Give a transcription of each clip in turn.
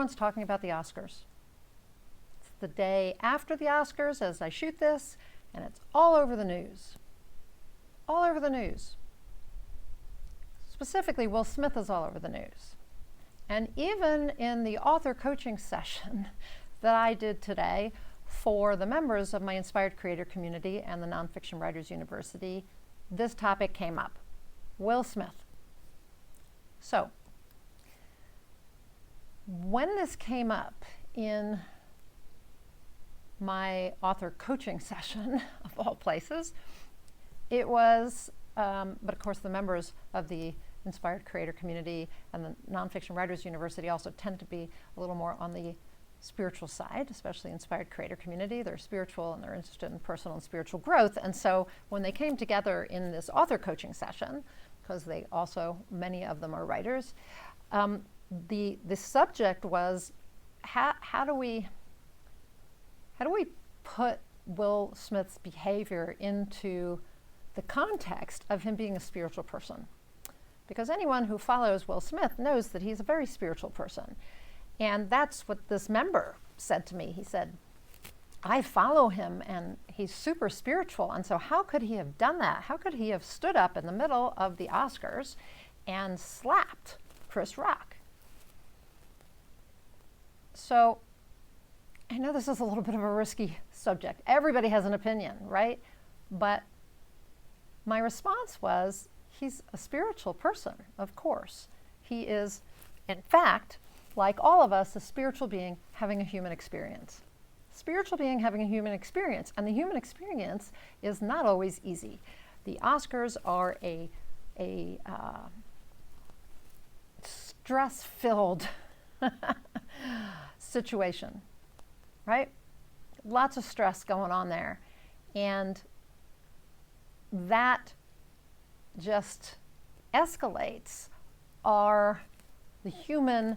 everyone's talking about the Oscars. It's the day after the Oscars as I shoot this, and it's all over the news. All over the news. Specifically, Will Smith is all over the news. And even in the author coaching session that I did today for the members of my Inspired Creator community and the Nonfiction Writers University, this topic came up. Will Smith. So, when this came up in my author coaching session, of all places, it was, but of course the members of the Inspired Creator community and the Nonfiction Writers University also tend to be a little more on the spiritual side, especially Inspired Creator community. They're spiritual and they're interested in personal and spiritual growth. And so when they came together in this author coaching session, because they also, many of them are writers, the subject was how do we put Will Smith's behavior into the context of him being a spiritual person? Because anyone who follows Will Smith knows that he's a very spiritual person. And that's what this member said to me. He said, I follow him and he's super spiritual. And so how could he have done that? How could he have stood up in the middle of the Oscars and slapped Chris Rock? So I know this is a little bit of a risky subject. Everybody has an opinion, right? But my response was, he's a spiritual person, of course. He is, in fact, like all of us, a spiritual being having a human experience. Spiritual being having a human experience. And the human experience is not always easy. The Oscars are a stress-filled situation, right? Lots of stress going on there. And that just escalates the human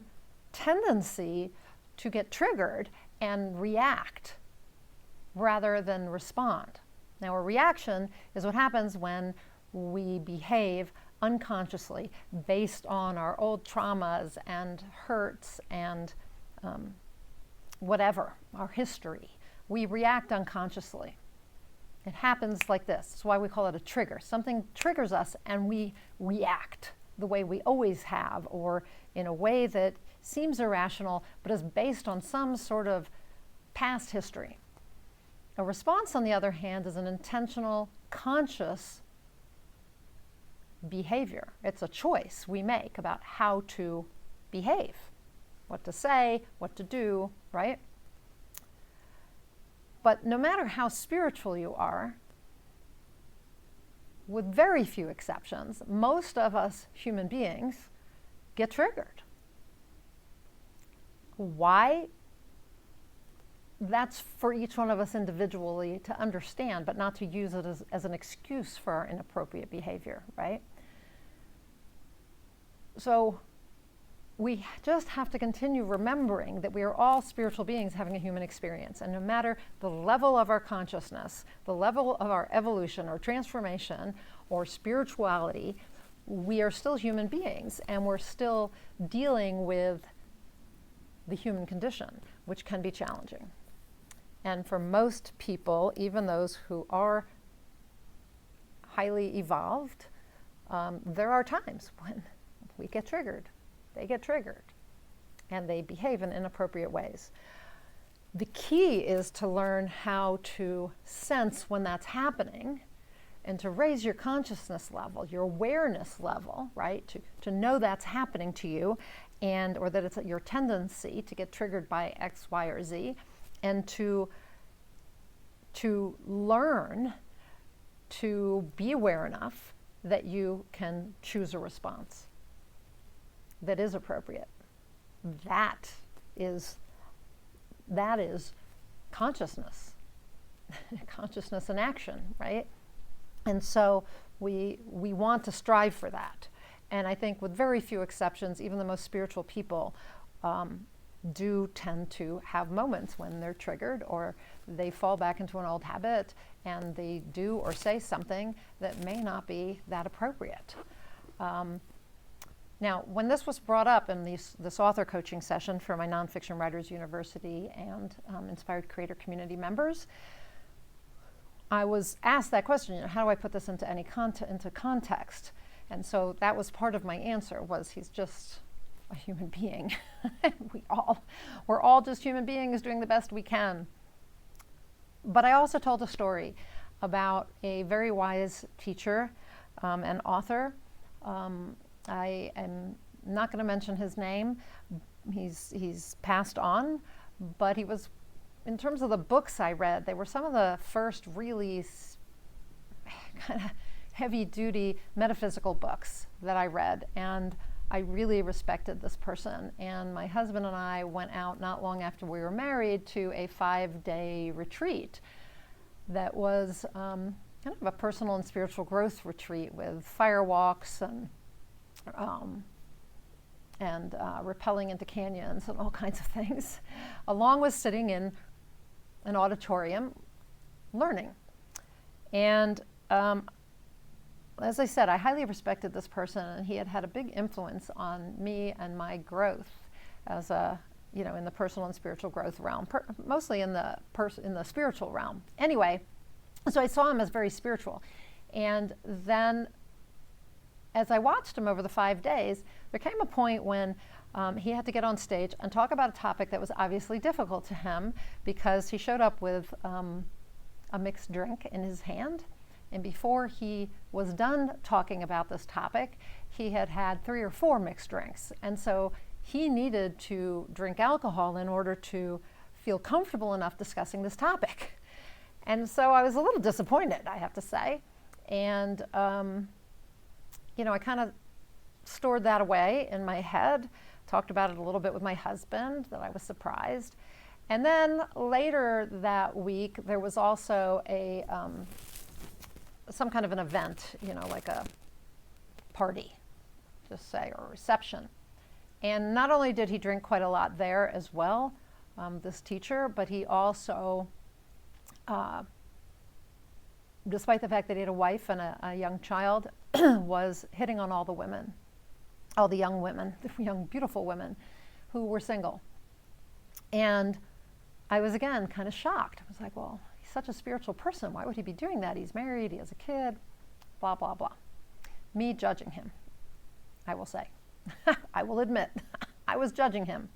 tendency to get triggered and react rather than respond. Now, a reaction is what happens when we behave unconsciously based on our old traumas and hurts and whatever, our history. We react unconsciously. It happens like this. That's why we call it a trigger. Something triggers us and we react the way we always have, or in a way that seems irrational but is based on some sort of past history. A response, on the other hand, is an intentional, conscious behavior. It's a choice we make about how to behave, what to say, what to do, right? But no matter how spiritual you are, with very few exceptions, most of us human beings get triggered. Why? That's for each one of us individually to understand, but not to use it as an excuse for our inappropriate behavior, right? So we just have to continue remembering that we are all spiritual beings having a human experience. And no matter the level of our consciousness, the level of our evolution or transformation or spirituality, we are still human beings and we're still dealing with the human condition, which can be challenging. And for most people, even those who are highly evolved, there are times when we get triggered. They get triggered and they behave in inappropriate ways. The key is to learn how to sense when that's happening and to raise your consciousness level, your awareness level, right? To know that's happening to you, and or that it's your tendency to get triggered by X, Y, or Z, and to learn to be aware enough that you can choose a response that is appropriate. That is consciousness, consciousness in action, right? And so we want to strive for that. And I think with very few exceptions, even the most spiritual people do tend to have moments when they're triggered or they fall back into an old habit and they do or say something that may not be that appropriate. Now, when this was brought up in this author coaching session for my Nonfiction Writers University and Inspired Creator Community members, I was asked that question, how do I put this into into context? And so that was part of my answer, was he's just a human being. We're all just human beings doing the best we can. But I also told a story about a very wise teacher and author. I am not going to mention his name. He's passed on, but he was, in terms of the books I read, they were some of the first really kind of heavy-duty metaphysical books that I read, and I really respected this person. And my husband and I went out not long after we were married to a 5-day retreat that was kind of a personal and spiritual growth retreat with fire walks and rappelling into canyons and all kinds of things, along with sitting in an auditorium learning. And as I said, I highly respected this person, and he had had a big influence on me and my growth as in the personal and spiritual growth realm, mostly in the spiritual realm. Anyway, so I saw him as very spiritual. And then as I watched him over the 5 days, there came a point when he had to get on stage and talk about a topic that was obviously difficult to him, because he showed up with a mixed drink in his hand. And before he was done talking about this topic, he had had 3 or 4 mixed drinks. And so he needed to drink alcohol in order to feel comfortable enough discussing this topic. And so I was a little disappointed, I have to say. And, I kind of stored that away in my head, talked about it a little bit with my husband, that I was surprised. And then later that week, there was also some kind of an event, like a party, just say, or a reception. And not only did he drink quite a lot there as well, this teacher, but he also, despite the fact that he had a wife and a young child, was hitting on all the women, all the young women, the young, beautiful women who were single. And I was, again, kind of shocked. I was like, well, he's such a spiritual person. Why would he be doing that? He's married, he has a kid, blah, blah, blah. Me judging him, I will say. I will admit, I was judging him.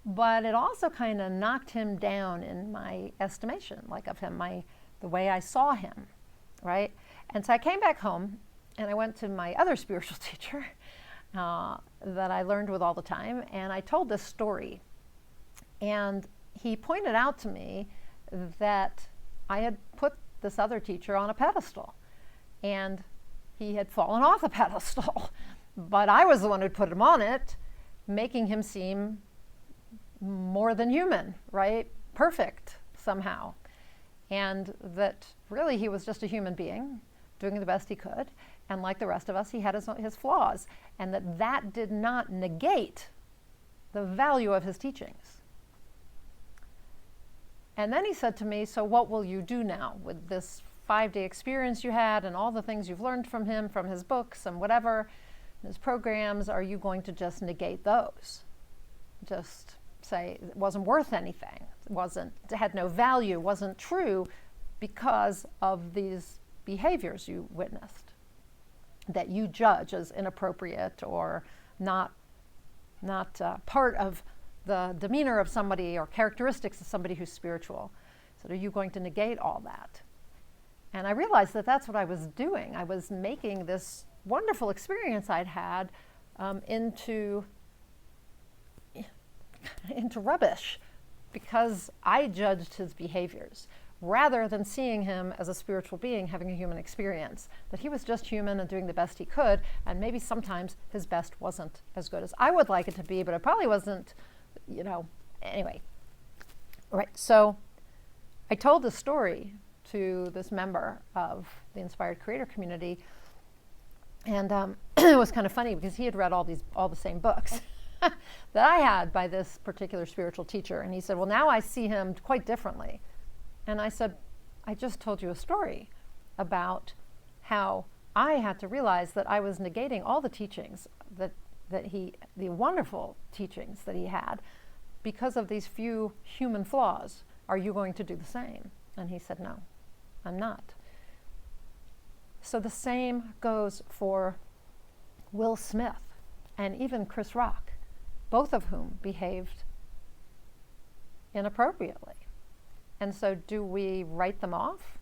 But it also kind of knocked him down in my estimation, like of him, the way I saw him, right? And so I came back home, and I went to my other spiritual teacher that I learned with all the time, and I told this story. And he pointed out to me that I had put this other teacher on a pedestal, and he had fallen off the pedestal. But I was the one who put him on it, making him seem more than human, right? Perfect somehow. And that really he was just a human being doing the best he could. And like the rest of us, he had his flaws. And that did not negate the value of his teachings. And then he said to me, so what will you do now with this 5-day experience you had and all the things you've learned from him, from his books and whatever, his programs? Are you going to just negate those? Just say it wasn't worth anything, it had no value, wasn't true because of these behaviors you witnessed that you judge as inappropriate or not part of the demeanor of somebody or characteristics of somebody who's spiritual. So are you going to negate all that? And I realized that that's what I was doing. I was making this wonderful experience I'd had into rubbish because I judged his behaviors rather than seeing him as a spiritual being having a human experience, that he was just human and doing the best he could, and maybe sometimes his best wasn't as good as I would like it to be, but it probably wasn't, anyway. All right, so I told this story to this member of the Inspired Creator Community, and it was kind of funny because he had read all the same books that I had by this particular spiritual teacher, and he said, well, now I see him quite differently. And I said, I just told you a story about how I had to realize that I was negating all the teachings that the wonderful teachings that he had, because of these few human flaws, are you going to do the same? And he said, no, I'm not. So the same goes for Will Smith and even Chris Rock, both of whom behaved inappropriately. And so do we write them off?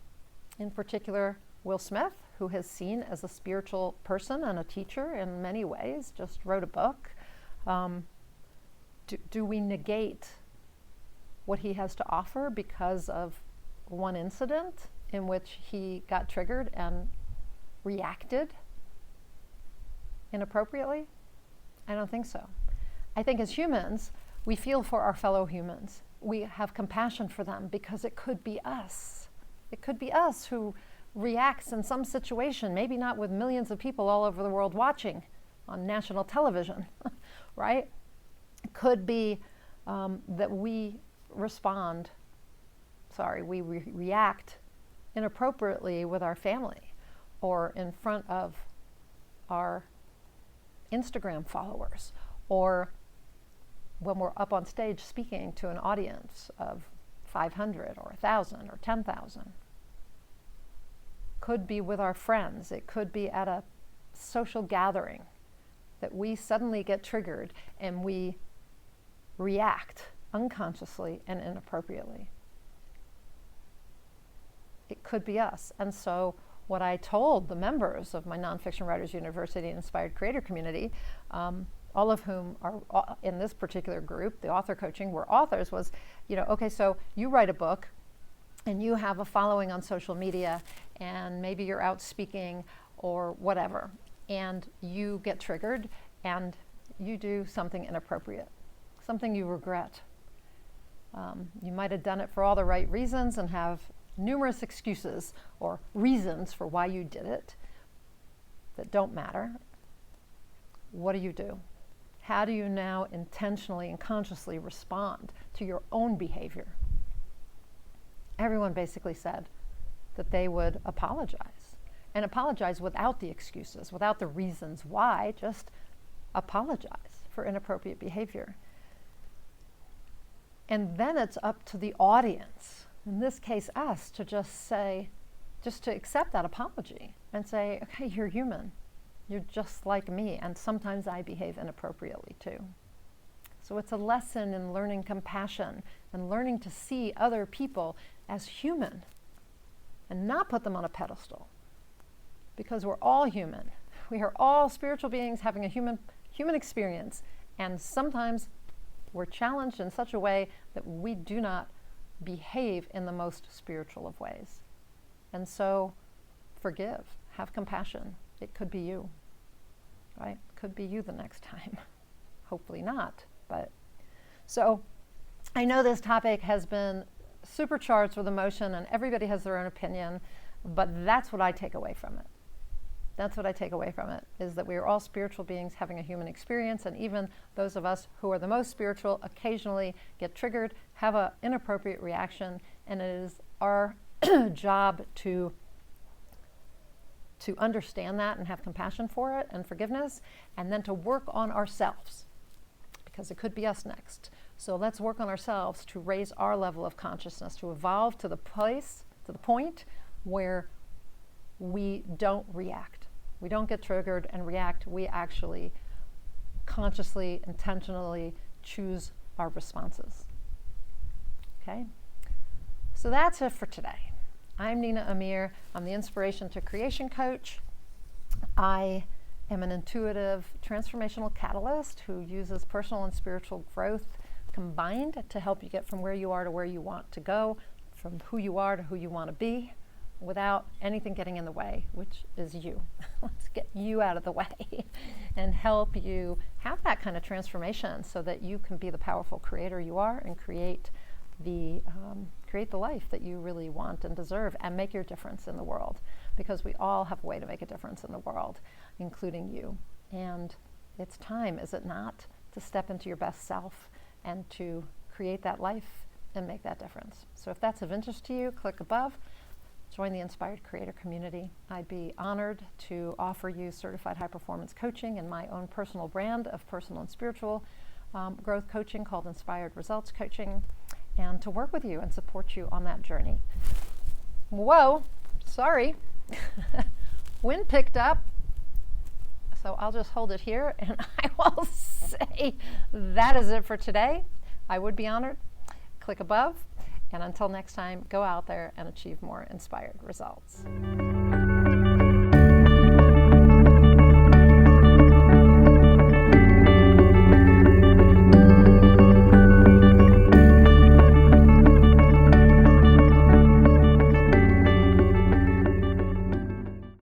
In particular, Will Smith, who is seen as a spiritual person and a teacher in many ways, just wrote a book. Do we negate what he has to offer because of one incident in which he got triggered and reacted inappropriately? I don't think so. I think as humans, we feel for our fellow humans. We have compassion for them because it could be us. It could be us who reacts in some situation, maybe not with millions of people all over the world watching on national television, right? It could be that we react inappropriately with our family or in front of our Instagram followers, or when we're up on stage speaking to an audience of 500 or 1,000 or 10,000. Could be with our friends. It could be at a social gathering that we suddenly get triggered and we react unconsciously and inappropriately. It could be us. And so what I told the members of my Nonfiction Writers University Inspired Creator community, all of whom are in this particular group, the author coaching, were authors, was, okay, so you write a book and you have a following on social media and maybe you're out speaking or whatever, and you get triggered and you do something inappropriate, something you regret. You might have done it for all the right reasons and have numerous excuses or reasons for why you did it that don't matter. What do? How do you now intentionally and consciously respond to your own behavior? Everyone basically said that they would apologize, and apologize without the excuses, without the reasons why, just apologize for inappropriate behavior. And then it's up to the audience, in this case us, to just to accept that apology and say, okay, you're human. You're just like me, and sometimes I behave inappropriately too. So it's a lesson in learning compassion and learning to see other people as human and not put them on a pedestal, because we're all human. We are all spiritual beings having a human experience, and sometimes we're challenged in such a way that we do not behave in the most spiritual of ways. And so forgive, have compassion. It could be you, right? It could be you the next time. Hopefully not, but so I know this topic has been supercharged with emotion and everybody has their own opinion, but that's what I take away from it. That's what I take away from it, is that we are all spiritual beings having a human experience, and even those of us who are the most spiritual occasionally get triggered, have an inappropriate reaction, and it is our job to understand that and have compassion for it and forgiveness, and then to work on ourselves, because it could be us next. So let's work on ourselves to raise our level of consciousness, to evolve to the point where we don't react. We don't get triggered and react. We actually consciously, intentionally choose our responses. Okay? So that's it for today. I'm Nina Amir. I'm the Inspiration to Creation coach. I am an intuitive transformational catalyst who uses personal and spiritual growth combined to help you get from where you are to where you want to go, from who you are to who you want to be, without anything getting in the way, which is you. Let's get you out of the way and help you have that kind of transformation so that you can be the powerful creator you are and create the life that you really want and deserve, and make your difference in the world, because we all have a way to make a difference in the world, including you. And it's time, is it not, to step into your best self and to create that life and make that difference. So if that's of interest to you, click above. join the Inspired Creator community. I'd be honored to offer you certified high performance coaching in my own personal brand of personal and spiritual growth coaching called Inspired Results Coaching, and to work with you and support you on that journey. Whoa, sorry. Wind picked up. So I'll just hold it here and I will say that is it for today. I would be honored. Click above. And until next time, go out there and achieve more inspired results.